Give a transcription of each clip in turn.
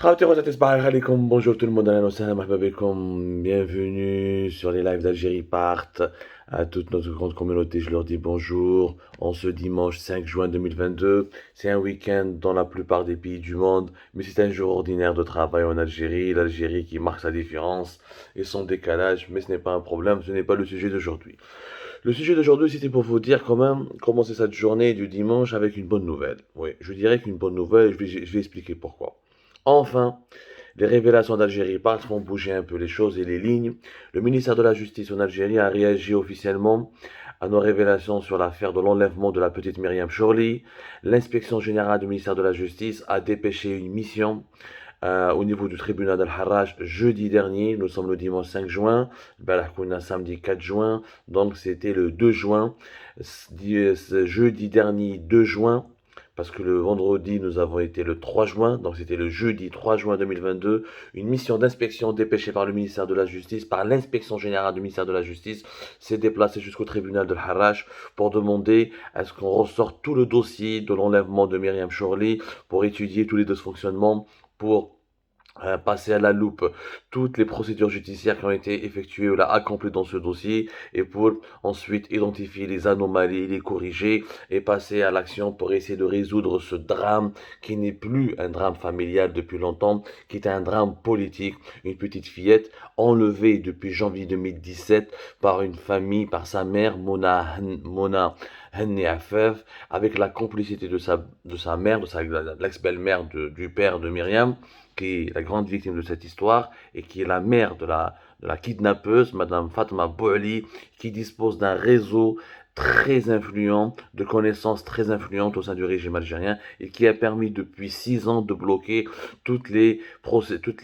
Bonjour tout le monde, ahlan wa sahlan, marhaba bekoum. Bienvenue sur les lives d'Algérie Part. À toute notre grande communauté, je leur dis bonjour. En ce dimanche 5 juin 2022, c'est un week-end dans la plupart des pays du monde, mais c'est un jour ordinaire de travail en Algérie. L'Algérie qui marque sa différence et son décalage, mais ce n'est pas un problème, ce n'est pas le sujet d'aujourd'hui. Le sujet d'aujourd'hui, c'était pour vous dire quand même commencer cette journée du dimanche avec une bonne nouvelle. Oui, je dirais qu'une bonne nouvelle, je vais expliquer pourquoi. Enfin, les révélations d'Algérie Part font bouger un peu les choses et les lignes. Le ministère de la Justice en Algérie a réagi officiellement à nos révélations sur l'affaire de l'enlèvement de la petite Myriam Chorli. L'inspection générale du ministère de la Justice a dépêché une mission au niveau du tribunal d'Al-Harraj jeudi dernier. Nous sommes le dimanche 5 juin, samedi 4 juin, donc c'était le 2 juin. Jeudi dernier 2 juin, parce que le vendredi, nous avons été le 3 juin, donc c'était le jeudi 3 juin 2022, une mission d'inspection dépêchée par le ministère de la Justice, par l'inspection générale du ministère de la Justice, s'est déplacée jusqu'au tribunal de Harrach pour demander à ce qu'on ressorte tout le dossier de l'enlèvement de Myriam Chorli, pour étudier tous les dysfonctionnements, pour passer à la loupe toutes les procédures judiciaires qui ont été effectuées ou là accomplies dans ce dossier et pour ensuite identifier les anomalies, les corriger et passer à l'action pour essayer de résoudre ce drame qui n'est plus un drame familial depuis longtemps, qui est un drame politique. Une petite fillette enlevée depuis janvier 2017 par une famille, par sa mère, Mona Henni Afef, avec la complicité de sa mère, de l'ex-belle-mère du père de Myriam, qui est la grande victime de cette histoire et qui est la mère de la kidnappeuse, Madame Fatma Bouali, qui dispose d'un réseau très influent, de connaissances très influentes au sein du régime algérien et qui a permis depuis 6 ans de bloquer toutes les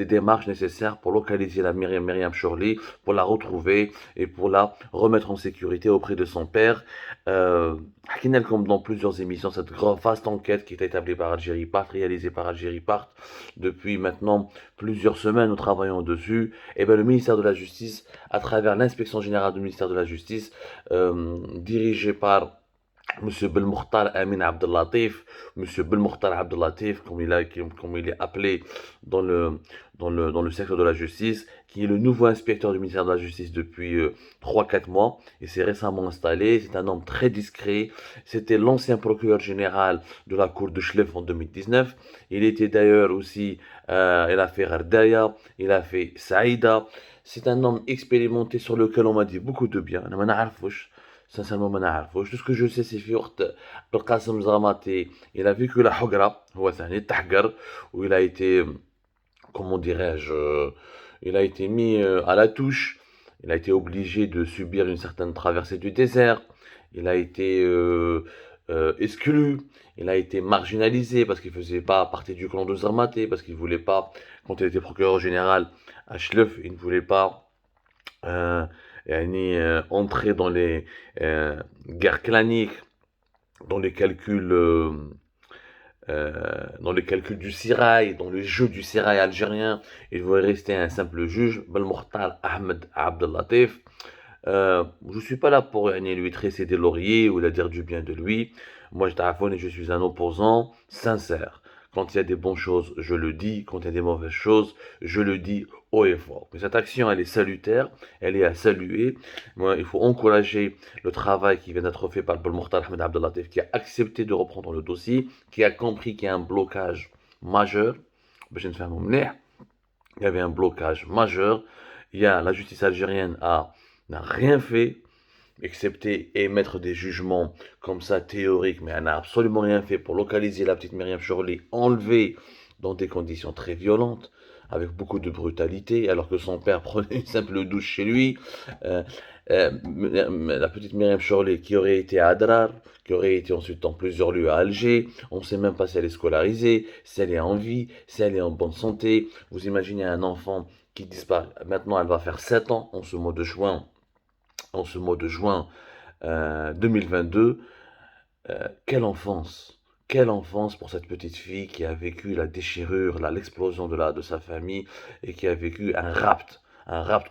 démarches nécessaires pour localiser la Myriam Chorli, pour la retrouver et pour la remettre en sécurité auprès de son père. Comme dans plusieurs émissions, cette vaste enquête qui est établie par Algérie Part, réalisée par Algérie Part, depuis maintenant plusieurs semaines, nous travaillons dessus. Et bien, le ministère de la Justice, à travers l'inspection générale du ministère de la Justice, dirigée par Monsieur Belmokhtar Amin Abdellatif, Monsieur Belmokhtar Abdellatif, comme il est appelé dans le secteur de la justice, qui est le nouveau inspecteur du ministère de la Justice depuis 3-4 mois. Il s'est récemment installé. C'est un homme très discret. C'était l'ancien procureur général de la cour de Chlef en 2019. Il était d'ailleurs aussi, il a fait Ardaya, il a fait Saïda. C'est un homme expérimenté sur lequel on m'a dit beaucoup de bien. أنا ما نعرفوش. Sincèrement, ما نعرفوش. Tout ce que je sais, c'est في وقت القاسم زغماتي. Il a vécu la حقرة. هو ثاني تحقر. Où il a été, comment dirais-je, il a été mis à la touche. Il a été obligé de subir une certaine traversée du désert. Il a été exclu. Il a été marginalisé parce qu'il ne faisait pas partie du clan de Zermaté, parce qu'il ne voulait pas, quand il était procureur général à Chlef, il ne voulait pas euh, entrer dans les guerres claniques, dans les calculs du Sirail, dans le jeu du Sirail algérien. Il voulait rester un simple juge. Belmokhtar Ahmed Abdellatif. Je suis pas là pour lui tresser des lauriers ou dire du bien de lui. Moi, je suis un opposant sincère. Quand il y a des bonnes choses, je le dis. Quand il y a des mauvaises choses, je le dis haut et fort. Mais cette action, elle est salutaire, elle est à saluer. Moi, il faut encourager le travail qui vient d'être fait par Belmokhtar Ahmed Abdellatif, qui a accepté de reprendre le dossier, qui a compris qu'il y a un blocage majeur. Je ne fais un Il y avait un blocage majeur. La justice algérienne n'a rien fait, excepté émettre des jugements comme ça théoriques, mais elle n'a absolument rien fait pour localiser la petite Myriam Chorli, enlevée dans des conditions très violentes, avec beaucoup de brutalité, alors que son père prenait une simple douche chez lui. Euh, la petite Myriam Chorli qui aurait été à Adrar, qui aurait été ensuite dans plusieurs lieux à Alger, on ne sait même pas si elle est scolarisée, si elle est en vie, si elle est en bonne santé. Vous imaginez un enfant qui disparaît. Maintenant, elle va faire 7 ans en ce mois de juin 2022. Quelle enfance pour cette petite fille qui a vécu la déchirure, l'explosion de sa famille et qui a vécu un rapt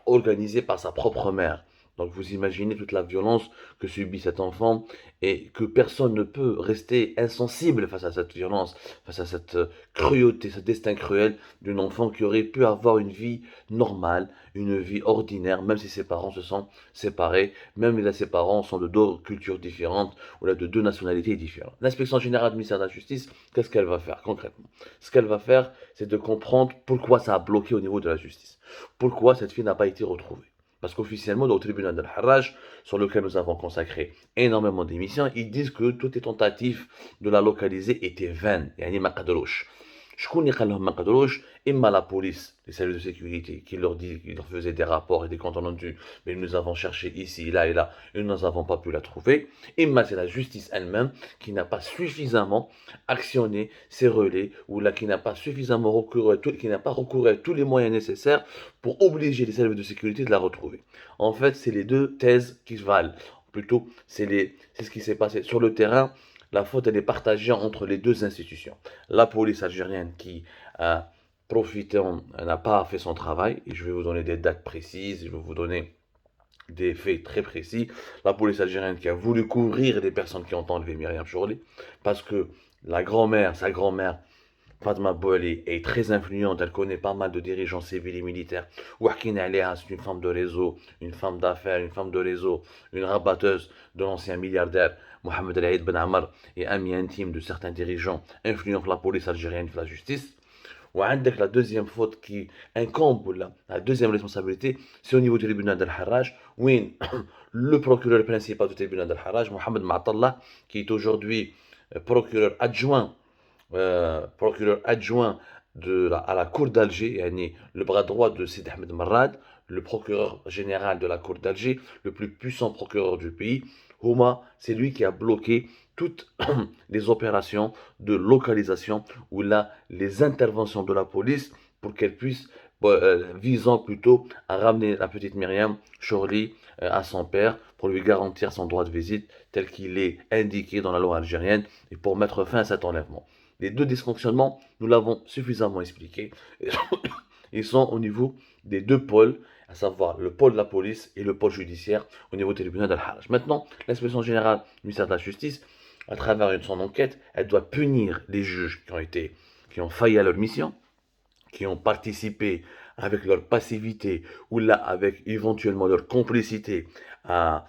organisé par sa propre mère. Donc vous imaginez toute la violence que subit cet enfant et que personne ne peut rester insensible face à cette violence, face à cette cruauté, ce destin cruel d'un enfant qui aurait pu avoir une vie normale, une vie ordinaire, même si ses parents se sont séparés, même si ses parents sont de deux cultures différentes ou là de deux nationalités différentes. L'inspection générale du ministère de la Justice, qu'est-ce qu'elle va faire concrètement? Ce qu'elle va faire, c'est de comprendre pourquoi ça a bloqué au niveau de la justice. Pourquoi cette fille n'a pas été retrouvée. Parce qu'officiellement, dans le tribunal de Harraj, sur lequel nous avons consacré énormément d'émissions, ils disent que toutes les tentatives de la localiser étaient vaines. Yani ma qadrouch. شكون اللي قال لهم ما قدروش اما la police les services de sécurité qui leur faisait des rapports et des comptes rendus mais nous avons cherché ici là et là et nous n'avons pas pu la trouver imma c'est la justice elle-même qui n'a pas suffisamment actionné ses relais ou là qui n'a pas suffisamment recouru à tous les moyens nécessaires pour obliger les services de sécurité de la retrouver. En fait, c'est les deux thèses qui valent. Plutôt, c'est ce qui s'est passé sur le terrain. La faute, elle est partagée entre les deux institutions. La police algérienne qui a profité, n'a pas fait son travail, et je vais vous donner des dates précises, je vais vous donner des faits très précis. La police algérienne qui a voulu couvrir les personnes qui ont enlevé Myriam Chorli, parce que la grand-mère, sa grand-mère, Fatma Bouali est très influente, elle connaît pas mal de dirigeants civils et militaires. Ouakina Aléa, c'est une femme de réseau, une femme d'affaires, une femme de réseau, une rabatteuse de l'ancien milliardaire Mohamed El Aïd Ben Ammar et ami intime de certains dirigeants influents de la police algérienne et de la justice. وعندك la deuxième faute qui incombe, la deuxième responsabilité, c'est au niveau du tribunal d'Al Harraj, où le procureur principal du tribunal d'Al Harraj, Mohamed Ma'atallah, qui est aujourd'hui procureur adjoint à la cour d'Alger, le bras droit de Sid Ahmed Marrad, le procureur général de la cour d'Alger, le plus puissant procureur du pays. Houma, c'est lui qui a bloqué toutes les opérations de localisation ou là les interventions de la police pour qu'elle puisse, visant plutôt à ramener la petite Myriam Chorli à son père pour lui garantir son droit de visite tel qu'il est indiqué dans la loi algérienne et pour mettre fin à cet enlèvement. Les deux dysfonctionnements, nous l'avons suffisamment expliqué. Ils sont au niveau des deux pôles, à savoir le pôle de la police et le pôle judiciaire au niveau du tribunal d'Al-Harraj. Maintenant, l'inspection générale du ministère de la Justice, à travers son enquête, elle doit punir les juges qui ont failli à leur mission, qui ont participé avec leur passivité ou là avec éventuellement leur complicité à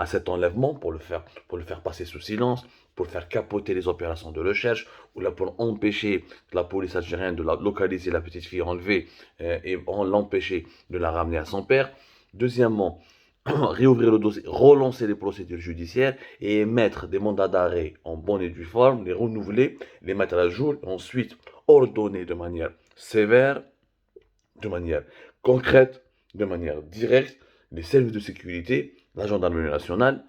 cet enlèvement pour le faire passer sous silence, pour faire capoter les opérations de recherche ou là pour empêcher la police algérienne de localiser la petite fille enlevée et l'empêcher de la ramener à son père. Deuxièmement, réouvrir le dossier, relancer les procédures judiciaires et émettre des mandats d'arrêt en bonne et due forme, les renouveler, les mettre à jour, et ensuite ordonner de manière sévère, de manière concrète, de manière directe, les services de sécurité, la gendarmerie nationale,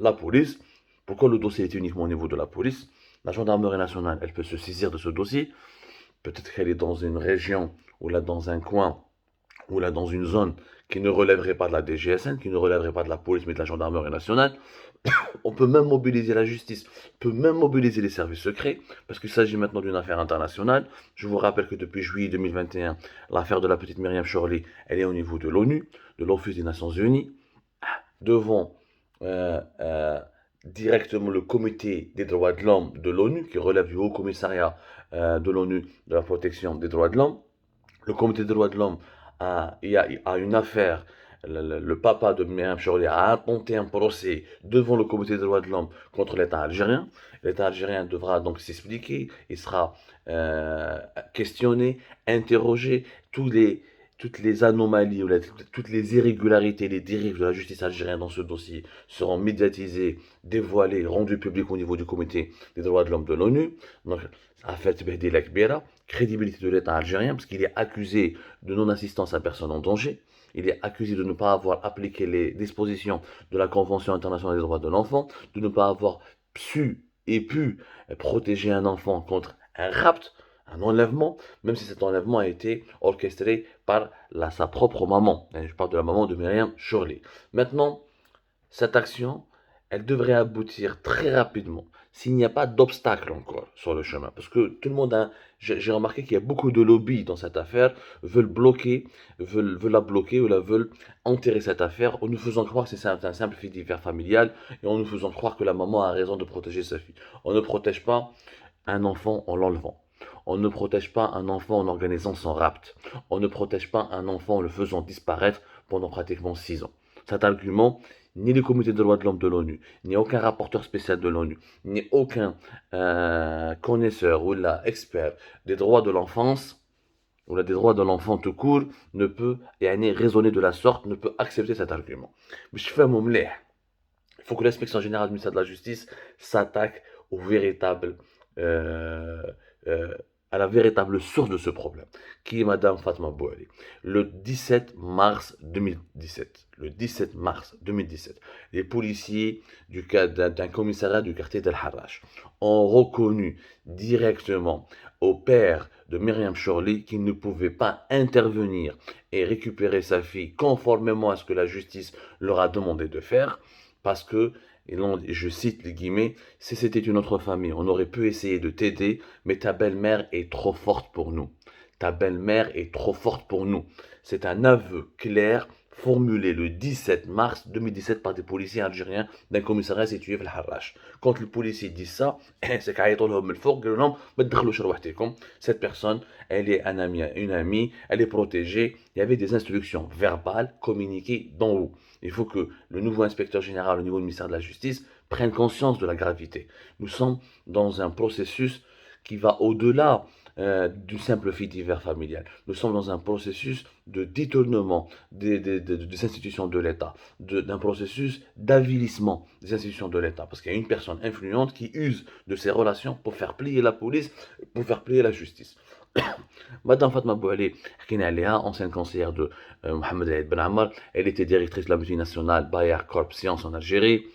la police. Pourquoi le dossier est uniquement au niveau de la police? La gendarmerie nationale, elle peut se saisir de ce dossier. Peut-être qu'elle est dans une région ou là dans un coin ou là dans une zone qui ne relèverait pas de la DGSN, qui ne relèverait pas de la police mais de la gendarmerie nationale. On peut même mobiliser la justice, on peut même mobiliser les services secrets, parce qu'il s'agit maintenant d'une affaire internationale. Je vous rappelle que depuis juillet 2021, l'affaire de la petite Myriam Chorli, elle est au niveau de l'ONU, de l'Office des Nations Unies, devant directement le comité des droits de l'homme de l'ONU, qui relève du Haut Commissariat de l'ONU de la protection des droits de l'homme. Le comité des droits de l'homme a une affaire. Le papa de Myriam Chorli a intenté un procès devant le comité des droits de l'homme contre l'État algérien. L'État algérien devra donc s'expliquer, il sera questionné, interrogé, toutes les anomalies, toutes les irrégularités, les dérives de la justice algérienne dans ce dossier seront médiatisées, dévoilées, rendues publiques au niveau du comité des droits de l'homme de l'ONU. Donc, affaire Tbehdila Kbira, crédibilité de l'État algérien, parce qu'il est accusé de non-assistance à personne en danger. Il est accusé de ne pas avoir appliqué les dispositions de la Convention internationale des droits de l'enfant, de ne pas avoir pu protéger un enfant contre un rapt, un enlèvement, même si cet enlèvement a été orchestré par sa propre maman. Je parle de la maman de Myriam Chorli. Maintenant, cette action, elle devrait aboutir très rapidement. s'il n'y a pas d'obstacle encore sur le chemin. Parce que tout le monde a, j'ai remarqué qu'il y a beaucoup de lobbies dans cette affaire, veulent la bloquer ou la veulent enterrer cette affaire en nous faisant croire que c'est un simple fait divers familial et en nous faisant croire que la maman a raison de protéger sa fille. On ne protège pas un enfant en l'enlevant. On ne protège pas un enfant en organisant son rapt. On ne protège pas un enfant en le faisant disparaître pendant pratiquement 6 ans. Cet argument, ni le comité des droits de l'homme de l'ONU, ni aucun rapporteur spécial de l'ONU, ni aucun connaisseur ou expert des droits de l'enfance ou des droits de l'enfant tout court ne peut raisonner de la sorte, ne peut accepter cet argument. Mais je fais un moment. Il faut que l'inspection générale du ministère de la Justice s'attaque au véritable à la véritable source de ce problème, qui est Madame Fatma Bouali. Le 17 mars 2017, les policiers d'un commissariat du quartier d'El Harrach ont reconnu directement au père de Myriam Chorli qu'il ne pouvait pas intervenir et récupérer sa fille conformément à ce que la justice leur a demandé de faire, parce que, et là, je cite les guillemets, si c'était une autre famille, on aurait pu essayer de t'aider, mais ta belle-mère est trop forte pour nous. Ta belle-mère est trop forte pour nous. C'est un aveu clair formulé le 17 mars 2017 par des policiers algériens d'un commissariat situé à Harrach. Quand le policier dit ça, c'est cette personne, elle est un ami, une amie, elle est protégée. Il y avait des instructions verbales communiquées d'en haut. Il faut que le nouveau inspecteur général au niveau du ministère de la Justice prenne conscience de la gravité. Nous sommes dans un processus qui va au-delà du simple fait divers familial. Nous sommes dans un processus de détournement des institutions de l'État, d'un processus d'avilissement des institutions de l'État, parce qu'il y a une personne influente qui use de ses relations pour faire plier la police, pour faire plier la justice. Madame Fatma Bouali, ancienne conseillère de Mohamed El Ben Ammar, elle était directrice de la multinationale Bayer Corp Science en Algérie.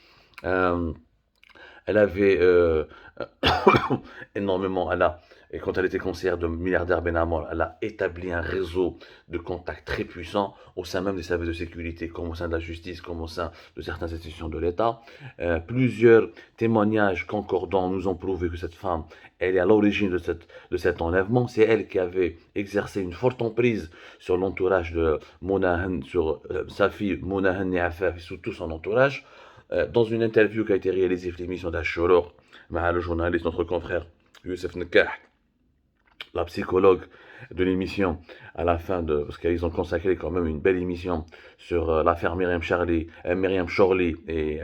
Elle avait énormément, et quand elle était conseillère de milliardaire Ben Ammar, elle a établi un réseau de contacts très puissant au sein même des services de sécurité, comme au sein de la justice, comme au sein de certaines institutions de l'État. Plusieurs témoignages concordants nous ont prouvé que cette femme, elle est à l'origine de cet enlèvement. C'est elle qui avait exercé une forte emprise sur l'entourage de Monahan, sur sa fille Monahan Niafaf et sur tout son entourage. Dans une interview qui a été réalisée pour l'émission d'Ashuror, le journaliste, notre confrère Youssef Nekah, la psychologue de l'émission, à la fin parce qu'ils ont consacré quand même une belle émission sur l'affaire Myriam Chorli, et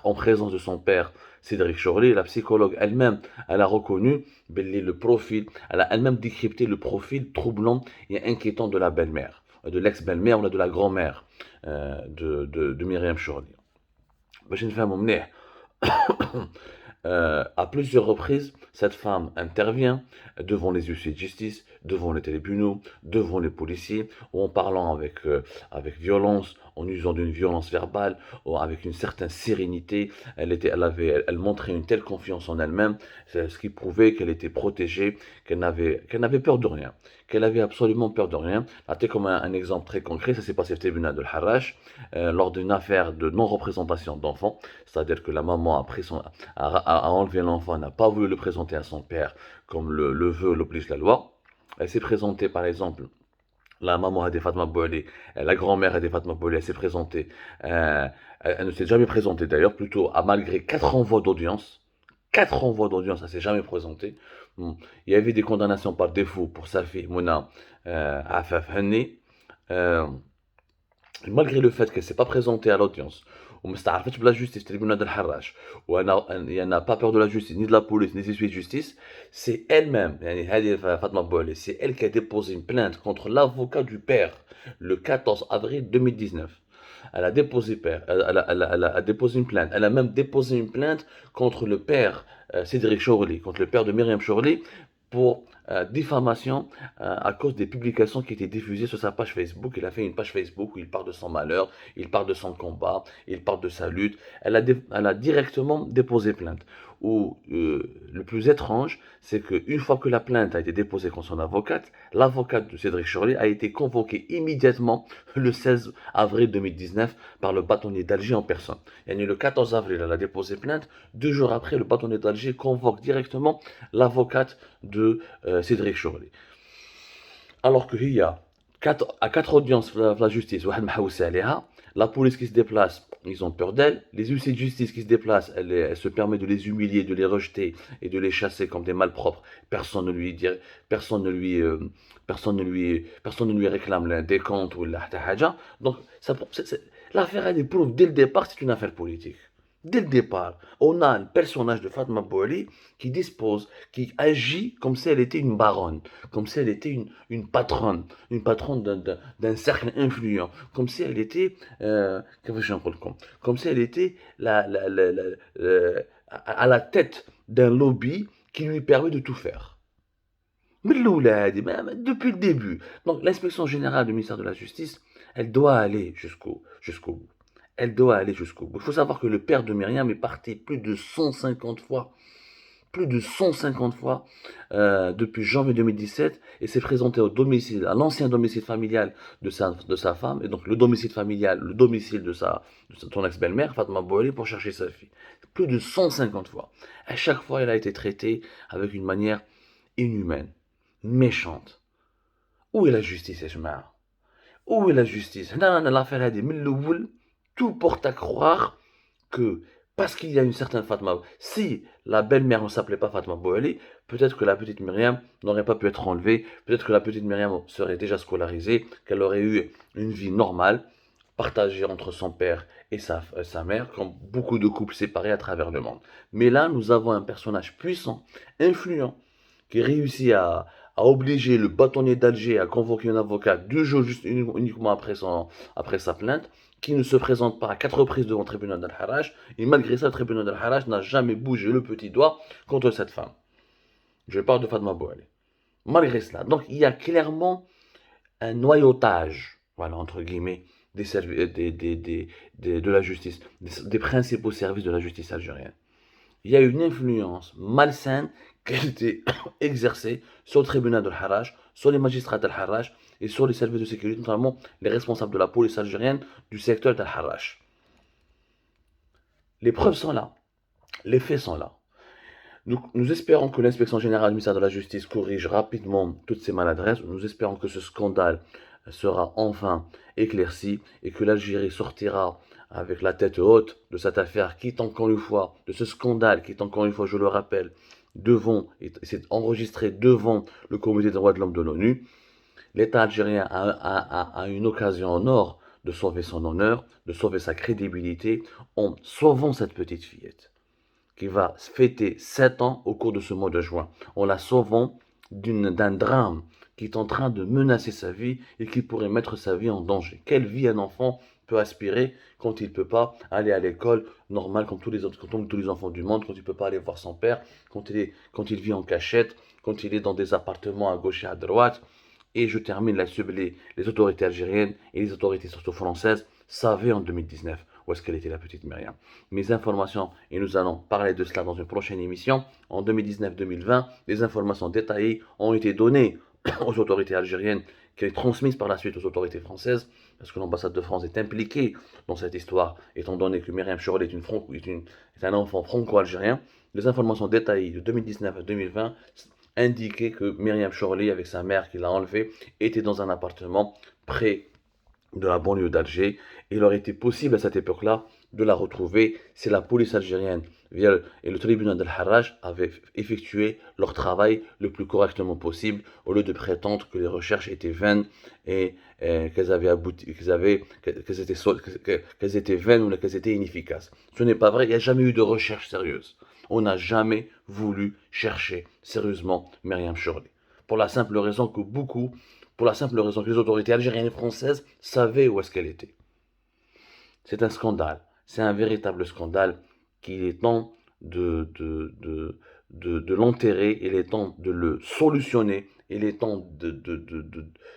en présence de son père Cédric Chorli, la psychologue elle-même, elle a reconnu le profil, elle a elle-même décrypté le profil troublant et inquiétant de la belle-mère, de l'ex-belle-mère ou de la grand-mère de Myriam Chorli. باش نفهموا مليح. À plusieurs reprises, cette femme intervient devant les huissiers de justice, devant les tribunaux, devant les policiers, ou en parlant avec violence, en usant d'une violence verbale, ou avec une certaine sérénité. Elle montrait une telle confiance en elle-même, ce qui prouvait qu'elle était protégée, qu'elle n'avait peur de rien, qu'elle avait absolument peur de rien. C'était comme un exemple très concret, ça s'est passé au tribunal de Harrach, lors d'une affaire de non-représentation d'enfants, c'est-à-dire que la maman a enlevé l'enfant, n'a pas voulu le présenter à son père comme le veut, l'oblige la loi. Elle s'est présentée, par exemple, la maman Hadi Fatma Bouali, la grand-mère Hadi Fatma Bouali, elle s'est présentée, elle ne s'est jamais présentée d'ailleurs, plutôt malgré 4 envois d'audience, elle ne s'est jamais présentée. Il y avait des condamnations par défaut pour sa fille, Mouna Afaf Hanni, malgré le fait qu'elle ne s'est pas présentée à l'audience, وما استعرفتش بلا justice tribunal de Harrach, elle n'a pas peur de la justice, ni de la police, ni des huissiers de justice, c'est elle-même, Fatma Bouali, c'est elle qui a déposé une plainte contre l'avocat du père le 14 avril 2019. Elle a déposé une plainte. Elle a même déposé une plainte contre le père Cédric Chorli, contre le père de Myriam Chorli, pour diffamation à cause des publications qui étaient diffusées sur sa page Facebook. Il a fait une page Facebook où il parle de son malheur, il parle de son combat, il parle de sa lutte. Elle a directement déposé plainte. où le plus étrange, c'est qu'une fois que la plainte a été déposée contre son avocate, l'avocate de Cédric Chorley a été convoquée immédiatement le 16 avril 2019 par le bâtonnier d'Alger en personne. Et le 14 avril, elle a déposé plainte. 2 jours après, le bâtonnier d'Alger convoque directement l'avocate de Cédric Chorley. Alors qu'il y a à 4 audiences de la justice, la police qui se déplace, ils ont peur d'elle. Les huissiers de justice qui se déplacent, elle se permet de les humilier, de les rejeter et de les chasser comme des malpropres. Personne ne lui dit, personne ne lui réclame des comptes ou la haja. Donc, l'affaire, elle prouve dès le départ que c'est une affaire politique. Dès le départ, on a un personnage de Fatma Bouali qui dispose, qui agit comme si elle était une baronne, comme si elle était une patronne d'un cercle influent, comme si elle était, comme si elle était à la tête d'un lobby qui lui permet de tout faire. Mais depuis le début. Donc l'inspection générale du ministère de la Justice, elle doit aller jusqu'au bout. Elle doit aller jusqu'au bout. Il faut savoir que le père de Myriam est parti plus de 150 fois depuis janvier 2017 et s'est présenté au domicile, à l'ancien domicile familial de sa femme, et donc le domicile familial, le domicile de son ex-belle-mère, Fatma Bouali, pour chercher sa fille. Plus de 150 fois. À chaque fois, elle a été traitée avec une manière inhumaine, méchante. Où est la justice, Ejma? Où est la justice? L'affaire a dit, tout porte à croire que parce qu'il y a une certaine Fatma, si la belle-mère ne s'appelait pas Fatma Bouali, peut-être que la petite Myriam n'aurait pas pu être enlevée, peut-être que la petite Myriam serait déjà scolarisée, qu'elle aurait eu une vie normale, partagée entre son père et sa mère, comme beaucoup de couples séparés à travers le monde. Mais là, nous avons un personnage puissant, influent, qui réussit à obliger le bâtonnier d'Alger à convoquer un avocat 2 jours juste uniquement après sa plainte, qui ne se présente pas à 4 reprises devant le tribunal d'Al-Harrach, et malgré ça, le tribunal d'Al-Harrach n'a jamais bougé le petit doigt contre cette femme. Je parle de Fatma Bouali. Malgré cela, donc il y a clairement un noyautage, voilà, entre guillemets, de la justice, des principaux services de la justice algérienne. Il y a une influence malsaine qui a été exercée sur le tribunal de Harrach, sur les magistrats d'Al-Harrach et sur les services de sécurité, notamment les responsables de la police algérienne du secteur d'Al-Harrach. Les preuves sont là, les faits sont là. Nous espérons que l'inspection générale du ministère de la Justice corrige rapidement toutes ces maladresses. Nous espérons que ce scandale sera enfin éclairci et que l'Algérie sortira avec la tête haute de cette affaire qui est encore une fois, de ce scandale qui est encore une fois, je le rappelle, c'est enregistré devant le comité des droits de l'homme de l'ONU. L'État algérien a une occasion en or de sauver son honneur, de sauver sa crédibilité en sauvant cette petite fillette qui va fêter 7 ans au cours de ce mois de juin, en la sauvant d'un drame qui est en train de menacer sa vie et qui pourrait mettre sa vie en danger. Quelle vie un enfant peut aspirer quand il ne peut pas aller à l'école normale comme tous les enfants du monde, quand il ne peut pas aller voir son père, quand il vit en cachette, quand il est dans des appartements à gauche et à droite. Et je termine là-dessus, les autorités algériennes et les autorités surtout françaises savaient en 2019 où est-ce qu'elle était la petite Myriam. Mes informations, et nous allons parler de cela dans une prochaine émission, en 2019-2020, des informations détaillées ont été données aux autorités algériennes qui est transmise par la suite aux autorités françaises, parce que l'ambassade de France est impliquée dans cette histoire, étant donné que Myriam Chorley est un enfant franco-algérien. Les informations détaillées de 2019 à 2020 indiquaient que Myriam Chorley, avec sa mère qui l'a enlevée, était dans un appartement près de la banlieue d'Alger. Il aurait été possible à cette époque-là de la retrouver si la police algérienne et le tribunal d'Al-Harrach avaient effectué leur travail le plus correctement possible, au lieu de prétendre que les recherches étaient vaines et qu'elles étaient vaines ou qu'elles étaient inefficaces. Ce n'est pas vrai, il n'y a jamais eu de recherche sérieuse. On n'a jamais voulu chercher sérieusement Myriam Chorley. Pour la simple raison que les autorités algériennes et françaises savaient où est-ce qu'elle était. C'est un scandale, c'est un véritable scandale qu'il est temps de l'enterrer, il est temps de le solutionner, il est temps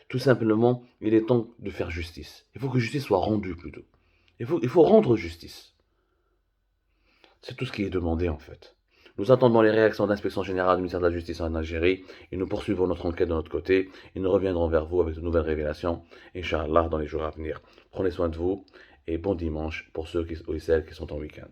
tout simplement, il est temps de faire justice. Il faut que justice soit rendue plutôt. Il faut rendre justice. C'est tout ce qui est demandé en fait. Nous attendons les réactions de l'inspection générale du ministère de la Justice en Algérie et nous poursuivons notre enquête de notre côté et nous reviendrons vers vous avec de nouvelles révélations, Inch'Allah, dans les jours à venir. Prenez soin de vous et bon dimanche pour ceux et celles qui sont en week-end.